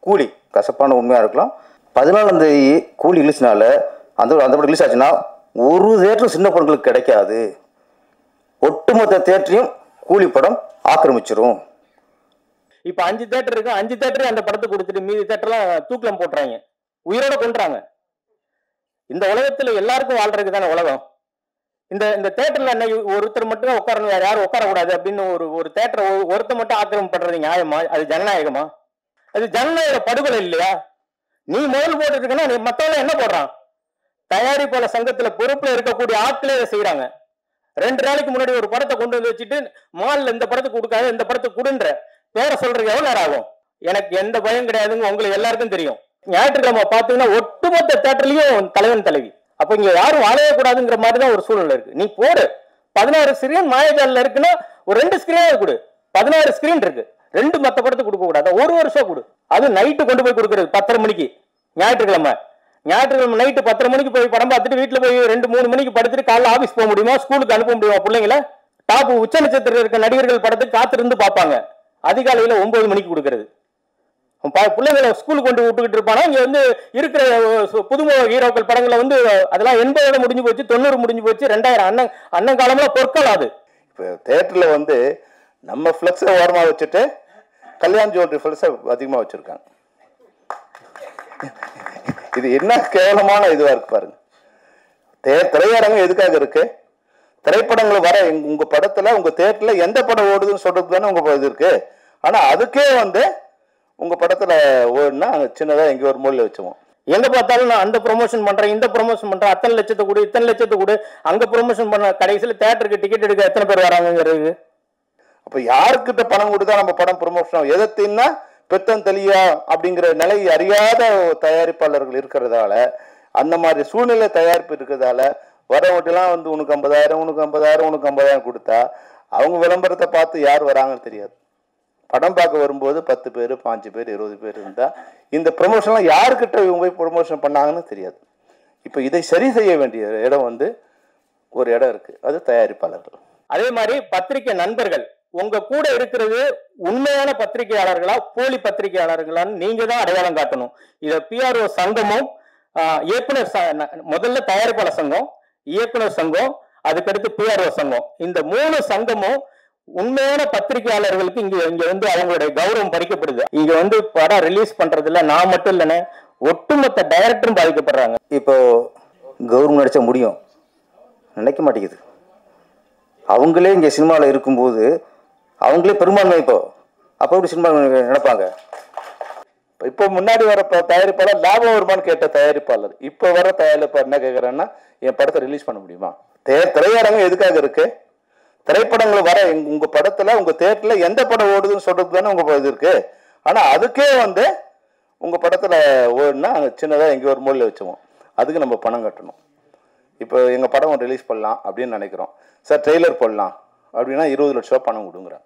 கூலி கசப்பான உண்மையாக இருக்கலாம். 14ஆம் தேதி கூலி ரிலீஸ்னால அந்த படம் ரிலீஸ் ஆச்சுன்னா ஒரு தேட்டரும் சின்ன படங்களுக்கு கிடைக்காது. ஒட்டுமொத்த தேட்டரையும் கூலி படம் ஆக்கிரமிச்சிரும். இப்போ 5 தேட்டர் இருக்கு, 5 தேட்டரையும் அந்த படத்தை கொடுத்துட்டு மீதி தேட்டர்லாம் தூக்கிலம் போட்டுறாங்க, உயிரோட கொண்டுறாங்க. இந்த உலகத்தில் எல்லாருக்கும் வாழ்றதுக்கு தானே உலகம். இந்த தேட்டர்ல என்ன ஒருத்தர் மட்டும் உட்காரணும், வேற யாரும் உட்காரக்கூடாது அப்படின்னு ஒரு தேட்டரை ஒருத்தர் மட்டும் ஆக்கிரமம் பண்றது நியாயமா? அது ஜனநாயகமா? அது ஜனநாயக படுகொலை இல்லையா? நீ முதல் போட்டு இருக்கனா மத்தவங்க என்ன போடுறான்? தயாரிப்பாளர் சங்கத்துல பொறுப்புல இருக்கக்கூடிய ஆட்களே அதை செய்யறாங்க. 2 நாளைக்கு முன்னாடி ஒரு படத்தை கொண்டு வந்து வச்சுட்டு மால்ல இந்த படத்துக்கு கொடுக்காது, இந்த படத்துக்கு கொடுன்ற பேரை சொல்றதுக்கு எவ்வளவு நேரம் ஆகும்? எனக்கு எந்த பயம் கிடையாதுங்க, உங்களுக்கு எல்லாருக்கும் தெரியும். ஞாயிற்றுக்கிழமை பாத்தீங்கன்னா ஒட்டுமொத்த தேட்டர்லயும் தலைவன் தலைவி. அப்ப இங்க யாரும் வாழவே கூடாதுங்கிற மாதிரிதான் ஒரு சூழ்நிலை இருக்கு. நீ போடு 16 ஸ்கிரீன் மாயாஜால இருக்குன்னா ஒரு 2 ஸ்கிரீன் கொடு. 16 ஸ்கிரீன் இருக்கு, 2 மத்த படத்துக்கு கொடுக்க கூடாது. ஒரு வருஷம் கொடு. அது நைட்டு கொண்டு போய் கொடுக்கறது 10:30 மணிக்கு. ஞாயிற்றுக்கிழமை நைட்டு 10:30 மணிக்கு போய் படம் பார்த்துட்டு வீட்டுல போய் 2-3 மணிக்கு படுத்துட்டு காலைல ஆபீஸ் போக முடியுமா? ஸ்கூலுக்கு அனுப்ப முடியுமா? பிள்ளைங்கள டாப் உச்ச நட்சத்திரம் இருக்க நடிகர்கள் படத்துக்கு காத்திருந்து பார்ப்பாங்க. அதிகாலையில 9 மணிக்கு கொடுக்கறது. பிள்ளைங்களை ஸ்கூலுக்கு கொண்டு விட்டுக்கிட்டு இருப்பானா? இங்க வந்து இருக்கிற புதுமுக ஹீரோக்கள் படங்களை வந்து அதெல்லாம் 80 முடிஞ்சு போச்சு, 90 முடிஞ்சு போச்சு, 2000 அண்ணன் காலம்ல பொற்காலம். அது இப்போ தேட்டர்ல வந்து நம்ம ஃபிளக்ஸை ஓரமா வச்சுட்டு கல்யாண் ஜுவல்லரி ஃபிளக்ஸை அதிகமா வச்சிருக்காங்க. இது என்ன கேவலமான இதுவா இருக்கு பாருங்க. திரையரங்கம் எதுக்காக இருக்கு? திரைப்படங்கள் வர உங்க படத்துல உங்க தேட்டர்ல எந்த படம் ஓடுதுன்னு சொல்றது தானே உங்க இது இருக்கு. ஆனா அதுக்கே வந்து உங்க படத்துல ஓடுனா சின்னதா எங்க ஒரு மூலையில வச்சுவோம். எங்க பார்த்தாலும் நான் அந்த ப்ரொமோஷன் பண்றேன், இந்த ப்ரொமோஷன் பண்றேன், அத்தனை லட்சத்தை கூட இத்தனை லட்சத்தை கூட அங்க ப்ரொமோஷன் பண்ண கடைசியில தேட்டருக்கு டிக்கெட் எடுக்க எத்தனை பேர் வராங்கிறது? அப்ப யாருக்கிட்ட பணம் கொடுத்தா நம்ம படம் ப்ரொமோஷன் எதத்தின்னா பெத்தம் தெளியா அப்படிங்கிற நிலை அறியாத தயாரிப்பாளர்கள் இருக்கிறதால, அந்த மாதிரி சூழ்நிலை தயாரிப்பு இருக்கிறதால வரவட்டெல்லாம் வந்து உனக்கு 50,000 உனக்கு 50,000 உனக்கு 50,000 கொடுத்தா அவங்க விளம்பரத்தை பார்த்து யார் வராங்கன்னு தெரியாது. படம் பார்க்க வரும்போது 10 பேர் 5 பேர் 20 பேர் இருந்தா இந்த ப்ரொமோஷன்லாம் யாருக்கிட்ட இவங்க போய் ப்ரொமோஷன் பண்ணாங்கன்னு தெரியாது. இப்போ இதை சரி செய்ய வேண்டிய இடம் வந்து ஒரு இடம் இருக்கு, அது தயாரிப்பாளர்கள். அதே மாதிரி பத்திரிகை நண்பர்கள் உங்க கூட இருக்கிறது உண்மையான பத்திரிகையாளர்களா போலி பத்திரிகையாளர்களான்னு நீங்க தான் அடையாளம் காட்டணும். இதை பிஆர்ஓ சங்கமும் இயக்குனர் முதல்ல தயாரிப்பாளர் சங்கம், இயக்குனர் சங்கம், அதுக்கடுத்து பிஆர்ஓ சங்கம், இந்த 3 சங்கமும் உண்மையான பத்திரிகையாளர்களுக்கு இங்க வந்து அவங்களுடைய கௌரவம் பறிக்கப்படுது. இங்க வந்து படம் ரிலீஸ் பண்றதுல நான் மட்டும் இல்லைன்னு ஒட்டுமொத்த டைரக்டரும் பாதிக்கப்படுறாங்க. இப்போ கவர்மெண்ட் நடிச்சா முடியும் நினைக்க மாட்டேங்குது. அவங்களே இங்கே சினிமாவில் இருக்கும்போது அவங்களே பெரும்பான்மை. இப்போ அப்போ எப்படி சினிமா நினைப்பாங்க? இப்போ முன்னாடி வர தயாரிப்பாளர் லாபம் வருமானு கேட்ட தயாரிப்பாளர் இப்போ வர தயாரிப்பாளர் என்ன கேட்குறேன்னா, என் படத்தை ரிலீஸ் பண்ண முடியுமா? திரையரங்கம் எதுக்காக இருக்கு? திரைப்படங்கள் வர உங்க படத்துல உங்க தேட்டர்ல எந்த படம் ஓடுதுன்னு சொல்றது தானே உங்க இது இருக்கு. ஆனா அதுக்கே வந்து உங்க படத்துல ஓடுனா சின்னதா எங்க ஒரு மூலையில வச்சுவோம். அதுக்கு நம்ம பணம் கட்டணும். இப்போ எங்க படம் ரிலீஸ் பண்ணலாம் அப்படின்னு நினைக்கிறோம் சார், ட்ரெய்லர் போடலாம் அப்படின்னா 20 லட்ச ரூபா பணம் கொடுங்குறாங்க.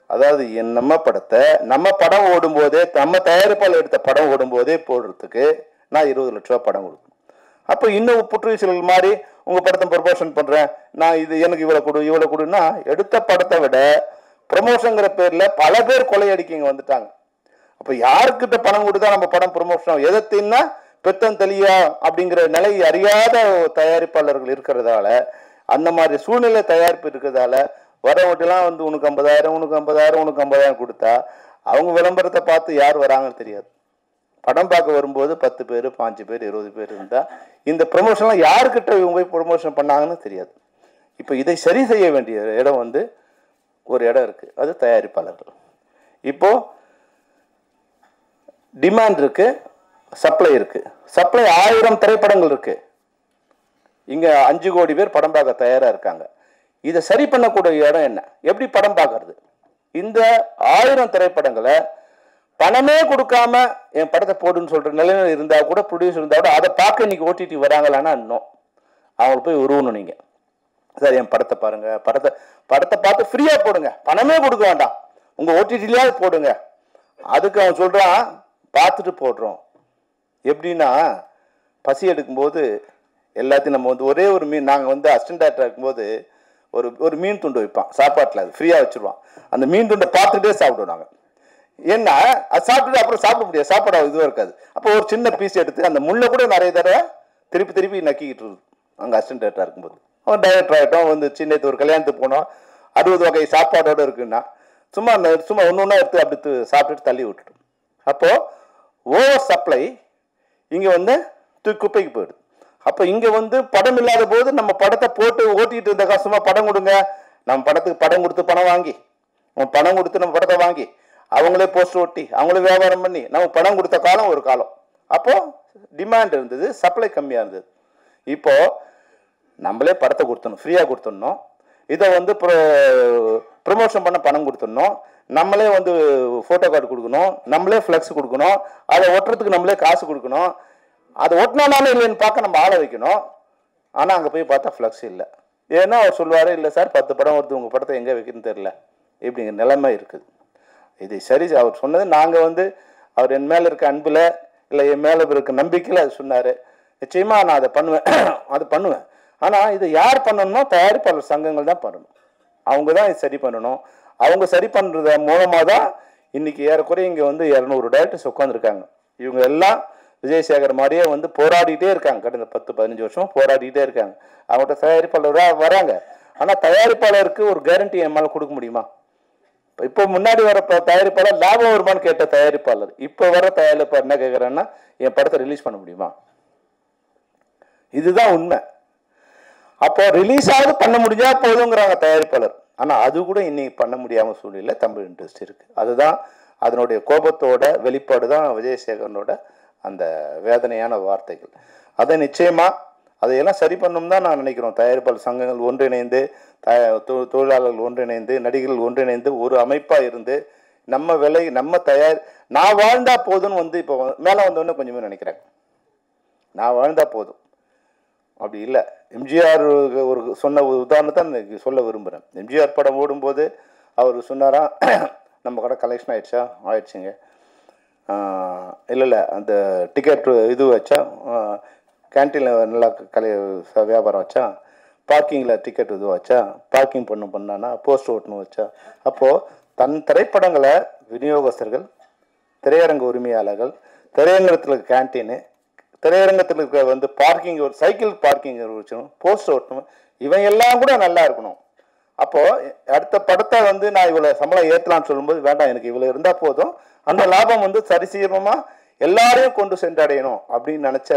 அதாவது நம்ம படத்தை நம்ம படம் ஓடும்போதே நம்ம தயாரிப்பாளர் எடுத்த படம் ஓடும்போதே போடுறதுக்கு நான் 20 லட்ச ரூபா படம் கொடுக்கணும். அப்போ இன்னும் புற்றுச்சல் மாதிரி உங்க படத்தை ப்ரொமோஷன் பண்றேன் நான், இது எனக்கு இவ்வளோ கொடுன்னா எடுத்த படத்தை விட ப்ரொமோஷன்ங்கிற பேர்ல பல பேர் கொள்ளையடிக்க வந்துட்டாங்க. அப்போ யாருக்கிட்ட பணம் கொடுத்தா நம்ம படம் ப்ரொமோஷன் எதத்தின்னா பெத்தம் தெளியா அப்படிங்கிற நிலை அறியாத தயாரிப்பாளர்கள் இருக்கிறதால, அந்த மாதிரி சூழ்நிலை தயாரிப்பு இருக்கிறதால வரவட்டெல்லாம் வந்து உனக்கு 50,000 உனக்கு 50,000 உனக்கு 50,000 கொடுத்தா அவங்க விளம்பரத்தை பார்த்து யார் வராங்கன்னு தெரியாது. படம் பார்க்க வரும்போது 10 பேர் 5 பேர் 20 பேர் இருந்தா இந்த ப்ரொமோஷன்லாம் யாருக்கிட்ட இவங்க போய் ப்ரொமோஷன் பண்ணாங்கன்னு தெரியாது. இப்போ இதை சரி செய்ய வேண்டிய இடம் வந்து ஒரு இடம் இருக்கு, அது தயாரிப்பாளர்கள். இப்போ டிமாண்ட் இருக்கு, சப்ளை இருக்கு. சப்ளை 1000 திரைப்படங்கள் இருக்கு, இங்க 5 கோடி பேர் படம் பார்க்க தயாரா இருக்காங்க. இதை சரி பண்ணக்கூடிய இடம் என்ன? எப்படி படம் பார்க்கறது? இந்த 1000 திரைப்படங்களை பணமே கொடுக்காம என் படத்தை போடுன்னு சொல்ற நிலையில இருந்தா கூட, ப்ரொடியூசர் இருந்தா கூட அதை பார்க்க இன்னைக்கு ஓடிடி வராங்களான்னா இன்னும் அவங்களுக்கு போய் உருவணும். நீங்க சார் என் படத்தை பாருங்க, படத்தை பார்த்து ஃப்ரீயா போடுங்க, பணமே கொடுக்க வேண்டாம், உங்க ஓடிடிலையாவது போடுங்க. அதுக்கு அவன் சொல்றான் பார்த்துட்டு போடுறோம். எப்படின்னா பசி எடுக்கும்போது எல்லாத்தையும் நம்ம வந்து ஒரே ஒரு மீன், நாங்கள் வந்து அசிஸ்டன்ட் டைரக்டர் இருக்கும்போது ஒரு மீன் துண்டு வைப்பான் சாப்பாட்டில், அது ஃப்ரீயாக வச்சுருவான். அந்த மீன் துண்டை பார்த்துட்டே சாப்பிடுவோம் நாங்கள். ஏன்னா அது சாப்பிட்டுட்டு அப்புறம் சாப்பிட முடியாது, சாப்பாடு இதுவாக இருக்காது. அப்போ ஒரு சின்ன பீஸ் எடுத்து அந்த முள்ளை கூட நிறைய தடவை திருப்பி திருப்பி நக்கிக்கிட்டு இருக்குது அங்கே அசிஸ்டன்ட் டைரக்டராக இருக்கும்போது. அவன் டைரக்டர் ஆகிட்டோம் வந்து சின்ன ஒரு கல்யாணத்துக்கு போனோம், 60 வகை சாப்பாடோடு இருக்குன்னா சும்மா ஒன்று ஒன்றா எடுத்து அப்படி சாப்பிட்டுட்டு தள்ளி விட்டுட்டோம். அப்போது ஓவர் சப்ளை இங்கே வந்து குப்பைக்கு போயிடுது. அப்போ இங்கே வந்து படம் இல்லாத போது நம்ம படத்தை போட்டு ஓட்டிகிட்டு இருந்த காசுமா படம் கொடுங்க, நம்ம படத்துக்கு படம் கொடுத்து பணம் வாங்கி பணம் கொடுத்து நம்ம படத்தை வாங்கி அவங்களே போஸ்டர் ஒட்டி அவங்களே வியாபாரம் பண்ணி நம்ம படம் கொடுத்த காலம் ஒரு காலம். அப்போது டிமாண்ட் இருந்தது, சப்ளை கம்மியாக இருந்தது. இப்போது நம்மளே படத்தை கொடுத்துடணும், ஃப்ரீயாக கொடுத்துடணும். இதை வந்து ப்ரொமோஷன் பண்ண பணம் கொடுத்துடணும், நம்மளே வந்து ஃபோட்டோ கார்டு கொடுக்கணும், நம்மளே ஃப்ளெக்ஸ் கொடுக்கணும், அதை ஒட்டுறதுக்கு நம்மளே காசு கொடுக்கணும். அதை ஒட்டினாலும் இல்லைன்னு பார்க்க நம்ம ஆளை வைக்கணும். ஆனால் அங்கே போய் பார்த்தா ஃப்ளெக்ஸ் இல்லை. ஏன்னா அவர் சொல்லுவார், இல்லை சார் 10 படம் வருது, உங்கள் படத்தை எங்கே வைக்கணும்னு தெரில, இப்படிங்கிற நிலைமை இருக்குது. இது சரி, அவர் சொன்னது நாங்கள் வந்து அவர் என் மேலே இருக்க அன்பில் இல்லை என் மேலே இருக்க நம்பிக்கையில் அது சொன்னார். நிச்சயமாக நான் அதை பண்ணுவேன், அது பண்ணுவேன். ஆனால் இதை யார் பண்ணணும்னா தயாரிப்பாளர் சங்கங்கள் தான் பண்ணணும். அவங்க தான் இது சரி பண்ணணும். அவங்க சரி பண்ணுறது மூலமாக தான் இன்றைக்கி ஏறக்குறைய இங்கே வந்து 200 டைரக்டர்ஸ் உட்காந்துருக்காங்க. இவங்க எல்லாம் விஜயசேகர் மாதிரியே வந்து போராடிட்டே இருக்காங்க, கடந்த 10-15 வருஷம் போராடிட்டே இருக்காங்க. அவங்கள்ட்ட தயாரிப்பாளராக வராங்க. ஆனால் தயாரிப்பாளருக்கு ஒரு கேரண்டி எம்மால் கொடுக்க முடியுமா? இப்போ முன்னாடி வர தயாரிப்பாளர் லாபம் வருமானு கேட்ட தயாரிப்பாளர் இப்போ வர தயாரிப்பாளர் என்ன கேட்குறேன்னா, என் படத்தை ரிலீஸ் பண்ண முடியுமா? இதுதான் உண்மை. அப்போ ரிலீஸ் ஆகுது பண்ண முடிஞ்சா போதுங்கிறாங்க தயாரிப்பாளர். ஆனால் அது கூட இன்னைக்கு பண்ண முடியாமல் சூழ்நிலை தமிழ் இண்டஸ்ட்ரி இருக்குது. அதுதான் அதனுடைய கோபத்தோட வெளிப்பாடு தான் விஜயசேகரனோட அந்த வேதனையான வார்த்தைகள். அதை நிச்சயமாக அதையெல்லாம் சரி பண்ணணும் தான் நான் நினைக்கிறோம். தயாரிப்பாளர் சங்கங்கள் ஒன்றிணைந்து, தொழிலாளர்கள் ஒன்றிணைந்து, நடிகர்கள் ஒன்றிணைந்து ஒரு அமைப்பாக இருந்து நம்ம விலை நம்ம நான் வாழ்ந்தா போதும்னு வந்து இப்போ மேலே வந்தோடனே கொஞ்சமே நினைக்கிறேன். நான் வாழ்ந்தா போதும் அப்படி இல்லை. எம்ஜிஆர் ஒரு சொன்ன உதாரணத்தை நான் சொல்ல விரும்புகிறேன். எம்ஜிஆர் படம் ஓடும்போது அவர் சொன்னாராம், நம்ம கடை கலெக்ஷன் ஆகிடுச்சா? ஆயிடுச்சுங்க. இல்லை அந்த டிக்கெட் இது வச்சா, கேன்டீனில் நல்லா வியாபாரம் வச்சா, பார்க்கிங்கில் டிக்கெட் இது வச்சா, பார்க்கிங் பண்ணானா, போஸ்ட் ஓட்டணும் வச்சா. அப்போது தன் திரைப்படங்களை விநியோகஸ்தர்கள், திரையரங்க உரிமையாளர்கள், திரையரங்கத்தில் இருக்க கேன்டீனு, திரையரங்கத்தில் இருக்க வந்து பார்க்கிங், ஒரு சைக்கிள் பார்க்கிங் வச்சணும், போஸ்ட் ஓட்டணும், இவன் எல்லாம் கூட நல்லா இருக்கணும். அப்போது அடுத்த படத்தை வந்து நான் இவ்வளோ சம்பளம் ஏற்றலான்னு சொல்லும்போது, வேண்டாம் எனக்கு இவ்வளோ இருந்தால் போதும், அந்த லாபம் வந்து சரிசீரமாக எல்லாரையும் கொண்டு சென்றடையணும் அப்படின்னு நினச்ச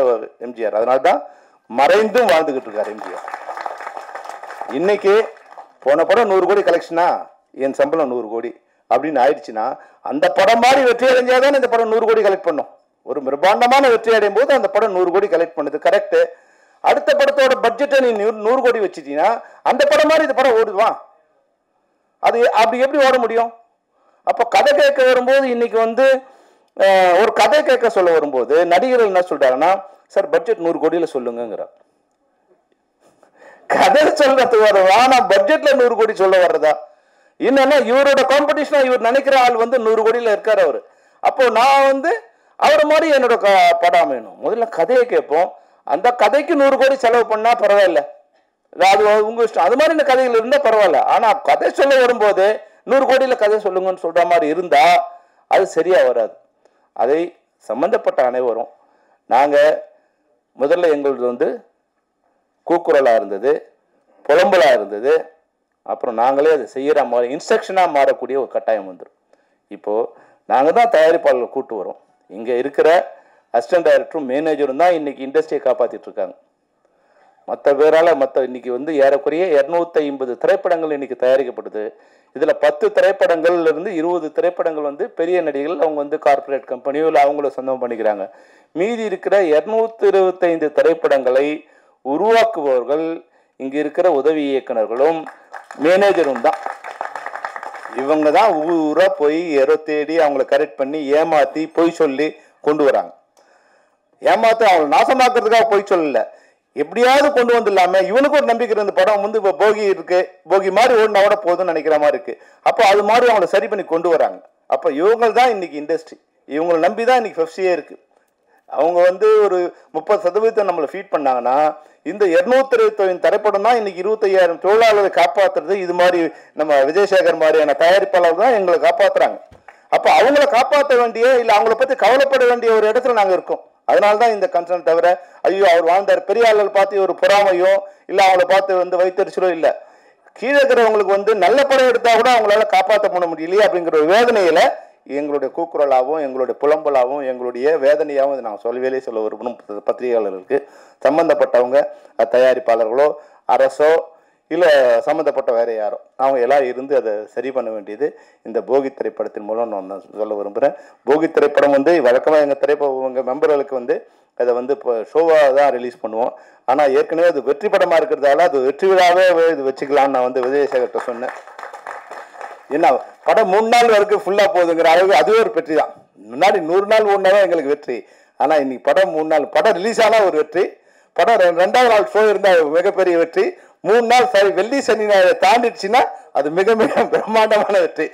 எம்ஜிஆர். அதனால தான் மறைந்தும் வாழ்ந்துக்கிட்டு இருக்கார் எம்ஜிஆர். இன்னைக்கு போன படம் 100 கோடி கலெக்ஷனா, என் சம்பளம் 100 கோடி அப்படின்னு ஆயிடுச்சுன்னா, அந்த படம் மாதிரி வெற்றி அடைஞ்சாதான் இந்த படம் 100 கோடி கலெக்ட் பண்ணும். ஒரு பிரம்மாண்டமான வெற்றி அடையும் போது அந்த படம் 100 கோடி கலெக்ட் பண்ணுது, கரெக்டு. அடுத்த படத்தோட பட்ஜெட்டை நீ 100 கோடி வச்சுட்டீங்கன்னா அந்த படம் மாதிரி இந்த படம் ஓடுவான். அது அப்படி எப்படி ஓட முடியும்? அப்போ கதை கேட்க வரும்போது இன்னைக்கு வந்து ஒரு கதை கேட்க சொல்ல வரும்போது நடிகர்கள் என்ன சொல்றாங்கன்னா, சார் பட்ஜெட் 100 கோடியில் சொல்லுங்கிறார். கதை சொல்றதுக்கு வரவா, நான் பட்ஜெட்ல 100 கோடி சொல்ல வர்றதா? என்னன்னா இவரோட காம்படிஷனா இவர் நினைக்கிற ஆள் வந்து 100 கோடியில் இருக்காரு அவரு. அப்போ நான் வந்து அவரை மாதிரி என்னோட படம் வேணும். முதல்ல கதையை கேட்போம், அந்த கதைக்கு 100 கோடி செலவு பண்ணா பரவாயில்ல, அது உங்க இஷ்டம். அது மாதிரி இந்த கதைகள் இருந்தால் பரவாயில்ல. ஆனா கதை சொல்ல வரும்போது 100 கோடியில் கதை சொல்லுங்கன்னு சொல்ற மாதிரி இருந்தா அது சரியா வராது. அதை சம்பந்தப்பட்ட அனைவரும் நாங்கள் முதல்ல எங்களது வந்து கூக்குரலாக இருந்தது, புலம்பலாக இருந்தது. அப்புறம் நாங்களே அதை செய்கிற மாதிரி இன்ஸ்ட்ரக்ஷனாக மாறக்கூடிய ஒரு கட்டாயம் வந்துடும். இப்போது நாங்கள் தான் தயாரிப்பாளர்கள் கூட்டு வரோம். இங்கே இருக்கிற அசிஸ்டன்ட் டைரக்டரும் மேனேஜரும் தான் இன்றைக்கி இண்டஸ்ட்ரியை காப்பாற்றிட்டு இருக்காங்க. மற்ற பேரால் இன்னைக்கு வந்து ஏறக்குறைய 250 திரைப்படங்கள் இன்றைக்கி தயாரிக்கப்படுது. இதில் 10 திரைப்படங்கள்லேருந்து 20 திரைப்படங்கள் வந்து பெரிய நடிகர்கள், அவங்க வந்து கார்பரேட் கம்பெனியோ இல்லை அவங்கள சொந்தம் பண்ணிக்கிறாங்க. மீதி இருக்கிற 225 திரைப்படங்களை உருவாக்குபவர்கள் இங்கே இருக்கிற உதவி இயக்குநர்களும் மேனேஜரும் தான். இவங்க தான் ஊராக போய் தேடி அவங்கள கரெக்ட் பண்ணி ஏமாற்றி பொய் சொல்லி கொண்டு வராங்க. ஏமாற்ற அவங்களை நாசமாக்குறதுக்காக பொய் சொல்லலை, எப்படியாவது கொண்டு வந்துடலாமே. இவனுக்கு ஒரு நம்பிக்கை இருந்த படம் வந்து இப்போ போகி இருக்கு, போகி மாதிரி ஓடினா கூட போதும்னு நினைக்கிற மாதிரி இருக்கு. அப்போ அது மாதிரி அவங்கள சரி பண்ணி கொண்டு வராங்க. அப்போ இவங்க தான் இன்னைக்கு இண்டஸ்ட்ரி, இவங்களை நம்பி தான் இன்னைக்கு பெப்சியே இருக்கு. அவங்க வந்து ஒரு 30% நம்மளை ஃபீட் பண்ணாங்கன்னா, இந்த 229 திரைப்படம் தான் இன்னைக்கு 25,000 தொழிலாளர்களை காப்பாற்றுறது. இது மாதிரி நம்ம விஜயசேகர் மாதிரியான தயாரிப்பாளர் தான் எங்களை காப்பாற்றுறாங்க. அப்போ அவங்கள காப்பாற்ற வேண்டிய இல்லை அவங்கள பற்றி கவலைப்பட வேண்டிய ஒரு இடத்துல நாங்கள் இருக்கோம். அதனால தான் இந்த கன்சர்ன் தவிர ஐயோ அவர் வாழ்ந்தார் பெரிய ஆளுகள் பார்த்து ஒரு பொறாமையோ இல்லை அவங்கள பார்த்து வைத்தறிச்சலோ இல்லை. கீழே இருக்கிறவங்களுக்கு நல்ல படம் எடுத்தால் கூட அவங்களால காப்பாற்ற பண்ண முடியலையே அப்படிங்கிற ஒரு வேதனையில் எங்களுடைய கூக்குரலாகவும் எங்களுடைய புலம்பலாகவும் எங்களுடைய வேதனையாகவும் இதை நாங்கள் சொல்லவே சொல்ல விரும்பணும். பத்திரிகையாளர்களுக்கு சம்பந்தப்பட்டவங்க தயாரிப்பாளர்களோ அரசோ இல்லை சம்மந்தப்பட்ட வேற யாரோ அவங்க எல்லாம் இருந்து அதை சரி பண்ண வேண்டியது இந்த போகி திரைப்படத்தின் மூலம் நான் சொல்ல விரும்புகிறேன். போகி திரைப்படம் வழக்கமாக எங்கள் மெம்பர்களுக்கு அதை இப்போ ஷோவாக தான் ரிலீஸ் பண்ணுவோம். ஆனால் ஏற்கனவே அது வெற்றி படமாக இருக்கிறதால அது வெற்றி விழாவே இது வச்சுக்கலான்னு நான் விஜயசேகர்கிட்ட சொன்னேன். என்ன படம் 3 நாள் வரைக்கும் ஃபுல்லாக போகுதுங்கிற அளவுக்கு அதுவே ஒரு வெற்றி தான். முன்னாடி 100 நாள் ஓடினாதான் எங்களுக்கு வெற்றி. ஆனால் இன்னைக்கு படம் 3 நாள் படம் ரிலீஸ் ஆனால் ஒரு வெற்றி, படம் 2வது நாள் ஷோ இருந்தால் மிகப்பெரிய வெற்றி, 3 நாள் வெள்ளி சனி ஞாயிறு தாண்டிடுச்சுன்னா அது மிக மிக பிரம்மாண்டமான வெற்றி.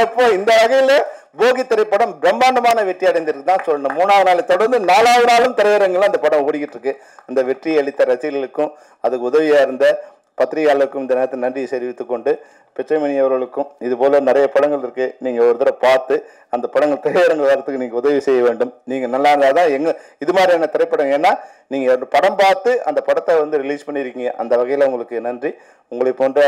அப்போ இந்த வகையில் போகி திரைப்படம் பிரம்மாண்டமான வெற்றி அடைந்திருக்கு தான் சொல்லணும். 3வது நாளை தொடர்ந்து 4வது நாளும் திரையரங்கில் அந்த படம் ஓடிக்கிட்டு இருக்கு. அந்த வெற்றியை அளித்த ரசிகர்களுக்கும் அதுக்கு உதவியாக இருந்த பத்திரிகையாளருக்கும் இந்த நேரத்தில் நன்றியை தெரிவித்துக் கொண்டு பிச்சைமணி அவர்களுக்கும் இது போல நிறைய படங்கள் இருக்கு, நீங்க ஒரு தடவை பார்த்து அந்த படங்கள் திரையரங்கு வரத்துக்கு நீங்க உதவி செய்ய வேண்டும். நீங்க நல்லா இருந்தாதான் இது மாதிரியான திரைப்படம், ஏன்னா நீங்க படம் பார்த்து அந்த படத்தை ரிலீஸ் பண்ணிருக்கீங்க. அந்த வகையில உங்களுக்கு நன்றி. உங்களை போன்ற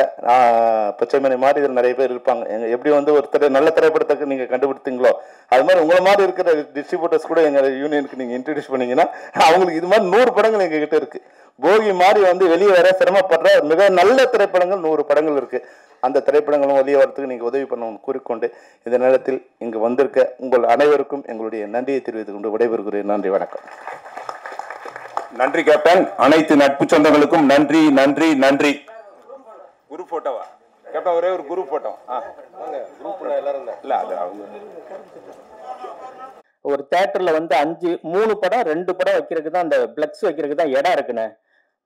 பிச்சைமணி மாதிரி இதில் நிறைய பேர் இருப்பாங்க. எப்படி ஒரு நல்ல திரைப்படத்துக்கு நீங்க கண்டுபிடித்தீங்களோ அது மாதிரி உங்களை மாதிரி இருக்கிற டிஸ்ட்ரிபியூட்டர்ஸ் கூட எங்க யூனியனுக்கு நீங்க இன்ட்ரடியூஸ் பண்ணீங்கன்னா அவங்களுக்கு இது மாதிரி 100 படங்கள் எங்க கிட்ட இருக்கு. போகி மாதிரி வெளியே வர சிரமப்படுற மிக நல்ல திரைப்படங்கள் 100 படங்கள் இருக்கு. அந்த திரைப்படங்களும் வெளியே வரத்துக்கு நீங்க உதவி பண்ணணும்னு கூறிக்கொண்டு இந்த நேரத்தில் இங்கு வந்திருக்க உங்கள் அனைவருக்கும் எங்களுடைய நன்றியை தெரிவித்துக் கொண்டு விடைபெறுகிறேன். நன்றி, வணக்கம். நன்றி கேப்டன். அனைத்து நட்பு சொந்தங்களுக்கும் நன்றி நன்றி நன்றி. குரு போட்டோவா கேப்டன்? ஒரே ஒரு குரு போட்டோ. ஒரு தியேட்டர்ல 3 படம் 2 படம் வைக்கிறதுக்கு தான் அந்த பிளக்ஸ் வைக்கிறதுக்கு தான் இடம் இருக்குண்ணே.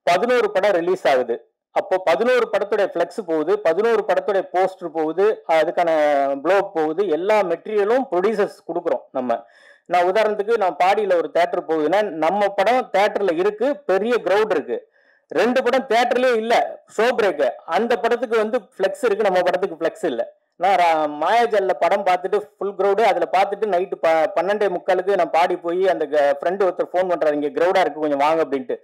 11 படம் ரிலீஸ் ஆகுது. அப்போ 11 படத்துடைய பிளக்ஸ் போகுது, 11 படத்துடைய போஸ்டர் போகுது, அதுக்கான ப்ளோக் போகுது, எல்லா மெட்டீரியலும் ப்ரொடியூசர்ஸ் கொடுக்குறோம் நம்ம. நான் உதாரணத்துக்கு நான் பாடியில ஒரு தியேட்டர் போகுதுன்னா நம்ம படம் தியேட்டர்ல இருக்கு, பெரிய கிரவுட் இருக்கு. 2 படம் தியேட்டர்லயே இல்ல, ஷோ பிரேக். அந்த படத்துக்கு பிளெக்ஸ் இருக்கு, நம்ம படத்துக்கு பிளெக்ஸ் இல்ல. நான் மாயாஜல்ல படம் பார்த்துட்டு ஃபுல் கிரௌடு, அதுல பார்த்துட்டு நைட்டு 12:45 நான் பாடி போய் அந்த ஃப்ரெண்டு ஒருத்தர் ஃபோன் பண்றாரு, இங்க கிரௌடா இருக்கு கொஞ்சம் வாங்க அப்படின்ட்டு.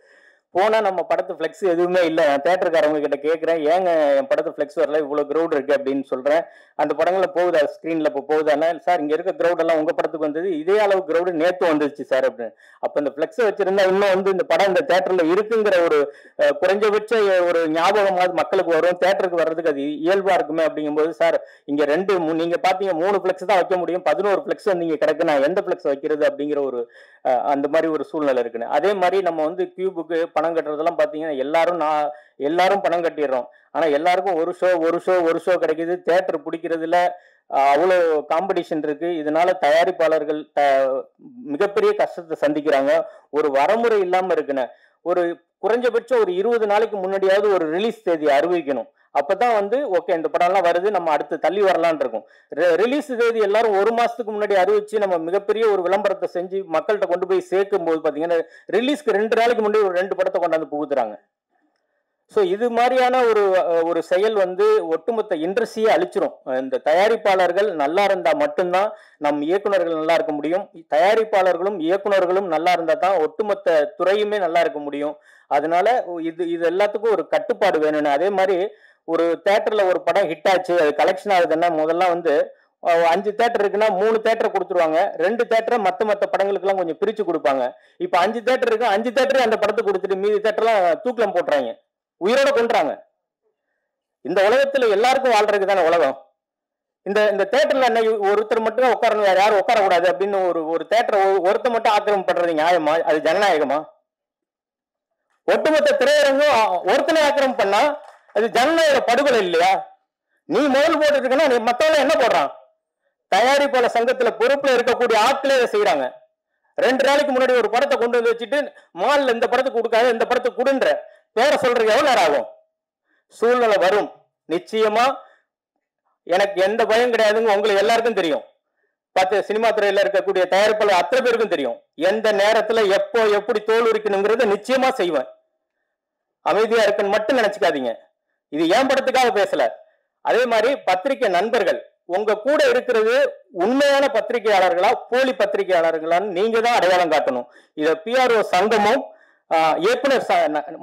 போனா நம்ம படத்து ஃபிளெக்ஸ் எதுவுமே இல்லை. நான் தியேட்டருக்காரவங்க கிட்ட கேட்கறேன், ஏங்க என் படத்து ஃபிளெக்ஸ் வரல, இவ்வளவு கிரௌட் இருக்கு அப்படின்னு சொல்றேன். அந்த படங்கள்ல போகுதா ஸ்கிரீன்ல இப்போ போகுதானா? சார் இங்க இருக்க கிரௌட் எல்லாம் உங்க படத்துக்கு வந்தது, இதே அளவு கிரௌடு நேத்து வந்துச்சு சார் அப்படின்னு. அப்ப இந்த ஃபிளெக்ஸ் வச்சிருந்தா இன்னும் இந்த படம் இந்த தியேட்டர்ல இருக்குங்கிற ஒரு குறைஞ்சபட்ச ஒரு ஞாபகமாவது மக்களுக்கு வரும், தியேட்டருக்கு வர்றதுக்கு அது இயல்பா இருக்குமே. அப்படிங்கும்போது சார் இங்க நீங்க பாத்தீங்க 3 ஃபிளெக்ஸ் தான் வைக்க முடியும், 11 ஃபிளெக்ஸ் இங்க கிடக்கு, நான் எந்த ஃபிளெக்ஸ் வைக்கிறது அப்படிங்கிற ஒரு அந்த மாதிரி ஒரு சூழ்நிலை இருக்குன்னு. அதே மாதிரி நம்ம கியூபுக்கு பணம் கட்டுறதெல்லாம் பாத்தீங்கன்னா எல்லாரும் பணம் கட்டிடுறோம். ஆனா எல்லாருக்கும் ஒரு ஷோ கிடைக்குது. தியேட்டர் பிடிக்கிறதுல அவ்வளோ காம்படிஷன் இருக்கு. இதனால தயாரிப்பாளர்கள் மிகப்பெரிய கஷ்டத்தை சந்திக்கிறாங்க. ஒரு வரமுறை இல்லாம இருக்குன்னு. ஒரு குறைஞ்சபட்சம் ஒரு 20 நாளைக்கு முன்னாடியாவது ஒரு ரிலீஸ் தேதி அறிவிக்கணும். அப்பதான் ஓகே இந்த படம் எல்லாம் வருது, நம்ம அடுத்து தள்ளி வரலான் இருக்கும். ரிலீஸ் தேதி எல்லாரும் 1 மாசத்துக்கு முன்னாடி அறிவிச்சு நம்ம மிகப்பெரிய ஒரு விளம்பரத்தை செஞ்சு மக்கள்கிட்ட கொண்டு போய் சேர்க்கும் போது பாத்தீங்கன்னா ரிலீஸ்க்கு 2 நாளைக்கு முன்னாடி ஒரு 2 படத்தை கொண்டாந்து புகுத்துறாங்க. ஸோ இது மாதிரியான ஒரு செயல் ஒட்டுமொத்த இண்டஸ்ட்ரியை அழிச்சிரும். இந்த தயாரிப்பாளர்கள் நல்லா இருந்தா மட்டும்தான் நம் இயக்குநர்கள் நல்லா இருக்க முடியும். தயாரிப்பாளர்களும் இயக்குநர்களும் நல்லா இருந்தா தான் ஒட்டுமொத்த துறையுமே நல்லா இருக்க முடியும். அதனால இது எல்லாத்துக்கும் ஒரு கட்டுப்பாடு வேணும்னு. அதே மாதிரி ஒரு தியேட்டர்ல ஒரு படம் ஹிட் ஆச்சு, அது கலெக்ஷன் ஆகுதுன்னா முதல்ல 5 தியேட்டர் இருக்குன்னா 3 தியேட்டர் கொடுத்துருவாங்க, 2 தியேட்டரை மத்த படங்களுக்கு எல்லாம் கொஞ்சம் பிரிச்சு கொடுப்பாங்க. இப்ப 5 தியேட்டர் இருக்கு, 5 தியேட்டரே அந்த படத்தை கொடுத்துட்டு மீதி தியேட்டர்லாம் தூக்கிலம் போட்டுறாங்க, உயிரோட கொண்டுறாங்க. இந்த உலகத்துல எல்லாருக்கும் வாழ்றதுக்கு தானே உலகம். இந்த தியேட்டர்ல என்ன ஒருத்தர் மட்டும் உட்காரணும், வேற யாரும் உட்காரக்கூடாது அப்படின்னு ஒரு தியேட்டரை ஒருத்தர் மட்டும் ஆக்கிரமம் பண்றது நியாயமா? அது ஜனநாயகமா? ஒட்டுமொத்த திரையரங்கும் ஒருத்தனை ஆக்கிரமம் பண்ணா அது ஜனநாயக படுகொலை இல்லையா? நீ முதல் போட்டு இருக்கனா நீ மத்தவங்க என்ன போடுறான்? தயாரிப்பாளர் சங்கத்துல பொறுப்புல இருக்கக்கூடிய ஆட்களே இதை செய்யறாங்க. 2 நாளைக்கு முன்னாடி ஒரு படத்தை கொண்டு வந்து வச்சுட்டு மால்ல இந்த படத்துக்கு கொடுக்காது, இந்த படத்துக்கு கொடுன்ற பேரை சொல்றதுக்கு எவ்வளவு நேரம் ஆகும்? சூழ்நிலை வரும் நிச்சயமா. எனக்கு எந்த பயம் கிடையாதுங்க, உங்களுக்கு எல்லாருக்கும் தெரியும். சினிமா துறையில இருக்கக்கூடிய தயாரிப்பாளர் அத்தனை பேருக்கும் தெரியும். எந்த நேரத்துல எப்போ எப்படி தோல் உரிக்கணுங்கிறத நிச்சயமா செய்வேன். அமைதியா இருக்குன்னு மட்டும் நினைச்சுக்காதீங்க. இது ஏன் படத்துக்காக பேசல. அதே மாதிரி பத்திரிகை நண்பர்கள் உங்க கூட இருக்கிறது உண்மையான பத்திரிகையாளர்களா போலி பத்திரிகையாளர்களான்னு நீங்க தான் அடையாளம் காட்டணும். இத பிஆர்ஓ சங்கமும் இயக்குனர்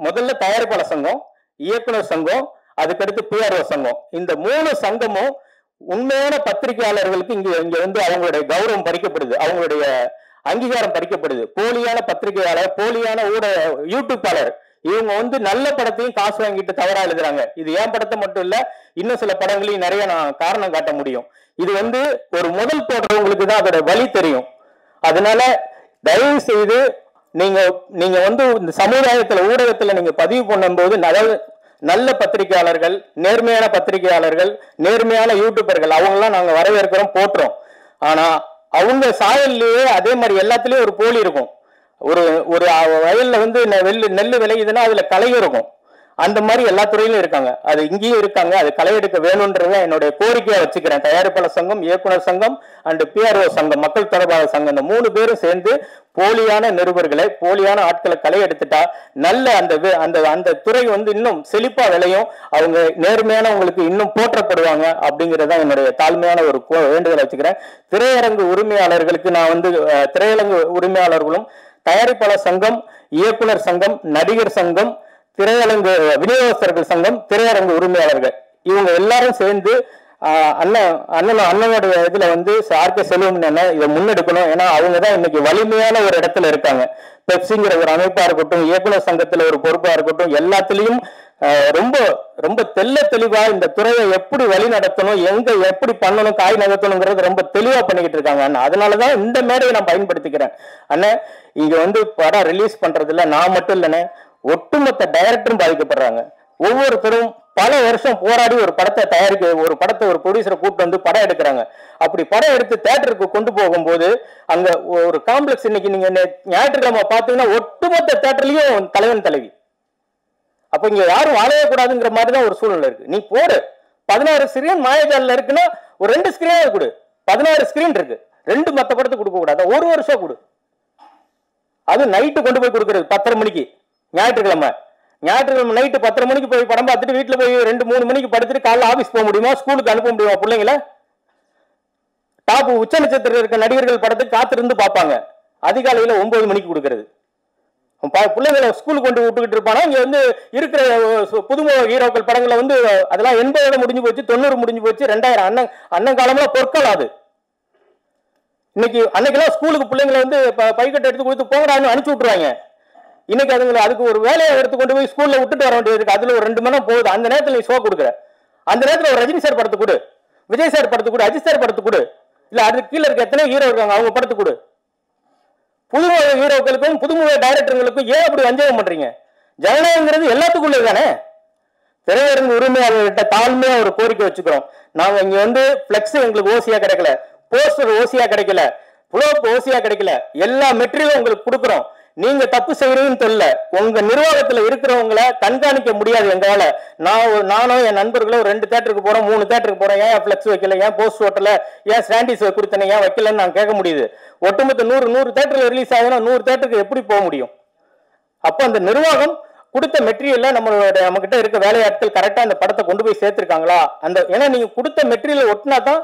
முதல்ல தயாரிப்பாளர் சங்கம், இயக்குனர் சங்கம், அதுக்கடுத்து பிஆர்ஓ சங்கம், இந்த 3 சங்கமும் உண்மையான பத்திரிகையாளர்களுக்கு இங்க இங்க வந்து அவங்களுடைய கௌரவம் பறிக்கப்படுது, அவங்களுடைய அங்கீகாரம் பறிக்கப்படுது. போலியான பத்திரிகையாளர், போலியான ஊடக யூடியூப்பாளர், இவங்க வந்து நல்ல படத்தையும் காசு வாங்கிட்டு தவறா எழுதுறாங்க. இது ஏன் படத்தை மட்டும் இல்ல, இன்னும் சில படங்களையும் நிறைய நான் காரணம் காட்ட முடியும். இது வந்து ஒரு முதல் போடுறவங்களுக்கு தான் அதோட வழி தெரியும். அதனால தயவு செய்து நீங்க வந்து இந்த சமுதாயத்துல ஊடகத்துல நீங்க பதிவு பண்ணும்போது நல்ல பத்திரிகையாளர்கள், நேர்மையான பத்திரிகையாளர்கள், நேர்மையான யூடியூபர்கள் அவங்கெல்லாம் நாங்க வரவேற்கிறோம், போட்டுறோம். ஆனா அவங்க சாயல்லையே அதே மாதிரி எல்லாத்துலயும் ஒரு போலி இருக்கும். ஒரு ஒரு வயல்ல வந்து நெல் விளையுதுன்னா அதுல களை இருக்கும். அந்த மாதிரி எல்லா துறையிலும் இருக்காங்க, அது இங்கேயும் இருக்காங்க. அது களை எடுக்க வேணும்ன்றத என்னுடைய கோரிக்கையா வச்சுக்கிறேன். தயாரிப்பாளர் சங்கம், இயக்குனர் சங்கம் அண்ட் பிஆர்ஓ சங்கம், மக்கள் தொடர்பாளர் சங்கம், இந்த 3 பேரும் சேர்ந்து போலியான நிருபர்களை, போலியான ஆட்களை களை எடுத்துட்டா நல்ல அந்த துறை வந்து இன்னும் செழிப்பா விளையும். அவங்க நேர்மையானவங்களுக்கு இன்னும் போற்றப்படுவாங்க. அப்படிங்கறத என்னுடைய தாழ்மையான ஒரு வேண்டுதலை வச்சுக்கிறேன். திரையரங்கு உரிமையாளர்களுக்கு நான் வந்து திரையரங்கு உரிமையாளர்களும், தயாரிப்பாளர் சங்கம், இயக்குனர் சங்கம், நடிகர் சங்கம், திரையரங்கு விநியோகஸ்தர்கள் சங்கம், திரையரங்கு உரிமையாளர்கள், இவங்க எல்லாரும் சேர்ந்து அண்ணனுடைய இதுல வந்து ஆர்கே செல்வம் இதை முன்னெடுக்கணும். ஏன்னா அவங்க தான் இன்னைக்கு வலிமையான ஒரு இடத்துல இருக்காங்க. பெப்சிங்கிற ஒரு அமைப்பா இருக்கட்டும், இயக்குனர் சங்கத்துல ஒரு பொறுப்பா இருக்கட்டும், எல்லாத்துலயும் ரொம்ப ரொம்ப தெளிவா இந்த துறையை எப்படி வழி நடத்தணும், எங்க எப்படி பண்ணணும், காய் நகர்த்தணுங்கிறது ரொம்ப தெளிவா பண்ணிக்கிட்டு இருக்காங்க அண்ணா. அதனாலதான் இந்த மேடையை நான் பயன்படுத்திக்கிறேன். அண்ணன் இங்க வந்து படம் ரிலீஸ் பண்றதுல நான் மட்டும் இல்லைன்னு ஒட்டுமொத்த டைரக்டரும் பாதிக்கப்படுறாங்க. ஒவ்வொருத்தரும் பல வருஷம் போராடி ஒரு படத்தை தயாரிக்க, ஒரு படத்தை ஒரு ப்ரொடியூசரை கூப்பிட்டு வந்து படம் எடுக்கிறாங்க. அப்படி படம் எடுத்து தியேட்டருக்கு கொண்டு போகும்போது அங்க ஒரு காம்ப்ளெக்ஸ், இன்னைக்கு நீங்க ஞாயிற்றுக்கிழமை பாத்தீங்கன்னா ஒட்டுமொத்த தியேட்டர்லயும் தலைவன் தலைவி. அப்ப இங்க யாரும் வாழவே கூடாதுங்கிற மாதிரிதான் ஒரு சூழ்நிலை இருக்கு. நீ போடு 16 ஸ்கிரீன் மாயஜாலில் இருக்குன்னா ஒரு 2 ஸ்கிரீன் கொடு. 16 ஸ்கிரீன் இருக்கு, 2 மத்த படத்துக்கு கொடுக்க கூடாது, ஒரு வருஷம் கொடு. அது நைட்டு கொண்டு போய் கொடுக்கறது 10:30 மணிக்கு ஞாயிற்றுக்கிழமை நைட்டு 10:30 மணிக்கு போய் படம் பார்த்துட்டு வீட்டுல போய் 2-3 மணிக்கு படுத்துட்டு காலைல ஆபீஸ் போக முடியுமா, ஸ்கூலுக்கு அனுப்ப முடியுமா பிள்ளைங்கள? டாப் உச்ச நட்சத்திரம் இருக்க நடிகர்கள் படத்துக்கு காத்திருந்து பார்ப்பாங்க. அதிகாலையில 9 மணிக்கு கொடுக்கறது. பிள்ளைங்களை ஸ்கூலுக்கு கொண்டு விட்டுக்கிட்டு இருப்பானா? இங்க வந்து இருக்கிற புதுமுக ஹீரோக்கள் படங்களை வந்து அதெல்லாம் 80 முடிஞ்சு போச்சு, 90 முடிஞ்சு போச்சு, 2000 அண்ணன் காலம்லாம் பொற்காலம் அது. இன்னைக்கு அன்னைக்கெல்லாம் ஸ்கூலுக்கு பிள்ளைங்களை வந்து பைக்கெட்டை எடுத்து கொடுத்து போங்கடான்னு அனுப்பிச்சு விட்டுருவாங்க. இன்னைக்கு அதுக்கு ஒரு வேலையை எடுத்து கொண்டு போய் ஸ்கூல்ல விட்டுட்டு வர வேண்டியது இருக்கு. அதுல ஒரு 2 மணி நேரம் போகுது. அந்த நேரத்தில் நீ ஷோ கொடுக்குற, அந்த நேரத்தில் ஒரு ரஜினி சார் படத்து கொடு, விஜய் சார் படத்து கொடு, அஜித் சார் படத்து கொடு, இல்ல அதுக்கு கீழே இருக்க எத்தனை ஹீரோ இருக்காங்க அவங்க படத்து கொடு. புதுமுக ஹீரோக்களுக்கும் புதுமுக டைரக்டர்களுக்கும் ஏன் அப்படி வஞ்சகம் பண்றீங்க? ஜனநாயகங்கிறது எல்லாத்துக்குள்ள தானே. திரையரங்கு உரிமையாளர்கிட்ட தாழ்மையா ஒரு கோரிக்கை வச்சுக்கிறோம். நாங்க இங்க வந்து பிளெக்ஸ் எங்களுக்கு ஓசியா கிடைக்கல, போஸ்டர் ஓசியா கிடைக்கல, புலோப் ஓசியா கிடைக்கல, எல்லா மெட்டீரியலும் உங்களுக்கு கொடுக்குறோம். நீங்க தப்பு செய்யறீங்கன்னு சொல்ல, உங்க நிர்வாகத்துல இருக்கிறவங்களை கண்காணிக்க முடியாது எங்களால. நானும் என் நண்பர்களும் 2 தியேட்டருக்கு போறோம், 3 தியேட்டருக்கு போறோம். ஏன் பிளெக்ஸ் வைக்கல, ஏன் போஸ்ட் ஓட்டல, ஏன் ஸ்டாண்டிஸ் கொடுத்தனே, ஏன் வைக்கலன்னு நான் கேட்க முடியுது. ஒட்டுமொத்த 100 தியேட்டர்ல ரிலீஸ் ஆகுதுன்னா 100 தியேட்டருக்கு எப்படி போக முடியும்? அப்ப அந்த நிர்வாகம் கொடுத்த மெட்டீரியல்ல நம்ம கிட்ட இருக்க வேலையாட்கள் கரெக்டா அந்த படத்தை கொண்டு போய் சேர்த்திருக்காங்களா? ஏன்னா நீங்க கொடுத்த மெட்டீரியல் ஒட்டினா தான்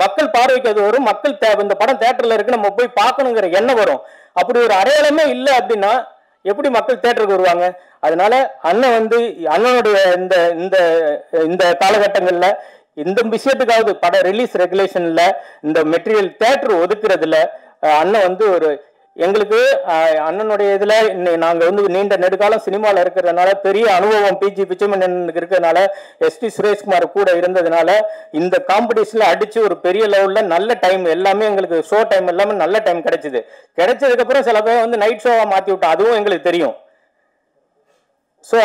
மக்கள் பார்வைக்கு அது வரும். மக்கள் இந்த படம் தியேட்டர்ல இருக்கு நம்ம போய் பார்க்கணுங்கிற எண்ணம் வரும். அப்படி ஒரு அடையாளமே இல்லை அப்படின்னா எப்படி மக்கள் தியேட்டருக்கு வருவாங்க? அதனால அண்ணன் வந்து அண்ணனுடைய இந்த காலகட்டங்கள்ல இந்த விஷயத்துக்காவது பட ரிலீஸ் ரெகுலேஷன்ல இந்த மெட்டீரியல் தியேட்டர் ஒதுக்குறதுல அண்ணன் வந்து ஒரு எங்களுக்கு அண்ணனுடைய இதுல நாங்க வந்து நீண்ட நெடுக்காலம் சினிமாவில் இருக்கிறதுனால பெரிய அனுபவம் பிஜி பிச்சைமணியனுக்கு இருக்கிறதுனால எஸ்டி சுரேஷ்குமார் கூட இருந்ததுனால இந்த காம்படிஷன்ல அடிச்சு ஒரு பெரிய லெவல்ல நல்ல டைம் எல்லாமே எங்களுக்கு ஷோ டைம் எல்லாமே நல்ல டைம் கிடைச்சதுக்கு அப்புறம் சில பேர் வந்து நைட் ஷோவா மாத்தி விட்டோம், அதுவும் எங்களுக்கு தெரியும். ஸோ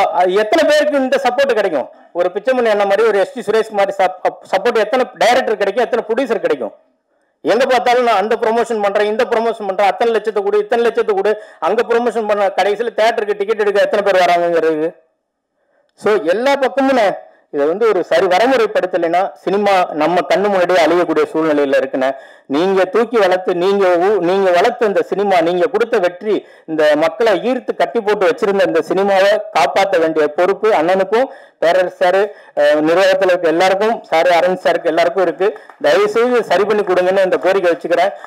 எத்தனை பேருக்கு இந்த சப்போர்ட் கிடைக்கும்? ஒரு பிச்சைமணி அண்ணன் மாதிரி ஒரு எஸ்டி சுரேஷ்குமார் சப்போர்ட் எத்தனை டைரக்டர் கிடைக்கும், எத்தனை ப்ரொடியூசர் கிடைக்கும்? எங்க பார்த்தாலும் நான் அந்த ப்ரொமோஷன் பண்றேன், இந்த ப்ரொமோஷன் பண்றேன், அத்தனை லட்சத்தை கூட இத்தனை லட்சத்தை கூட அங்க ப்ரொமோஷன் பண்ண கடைசியில் தியேட்டருக்கு டிக்கெட் எடுக்க எத்தனை பேர் வராங்கிறது. ஸோ எல்லா பக்கமும் இதை வந்து ஒரு சரி வரமுறைப்படுத்தலைன்னா சினிமா நம்ம கண்ணு முன்னாடியே அழியக்கூடிய சூழ்நிலையில இருக்குன்னு. நீங்க தூக்கி வளர்த்து நீங்க வளர்த்த இந்த சினிமா, நீங்க கொடுத்த வெற்றி, இந்த மக்களை ஈர்த்து கட்டி போட்டு வச்சிருந்த இந்த சினிமாவை காப்பாற்ற வேண்டிய பொறுப்பு அண்ணனுக்கும், பேரரசு சாரு, நிர்வாகத்தில் இருக்க எல்லாருக்கும், சாரு அரவிந்த் சாருக்கு எல்லாருக்கும் இருக்கு. தயவு செய்து சரி பண்ணி கொடுங்கன்னு இந்த கோரிக்கை வச்சுக்கிறேன்.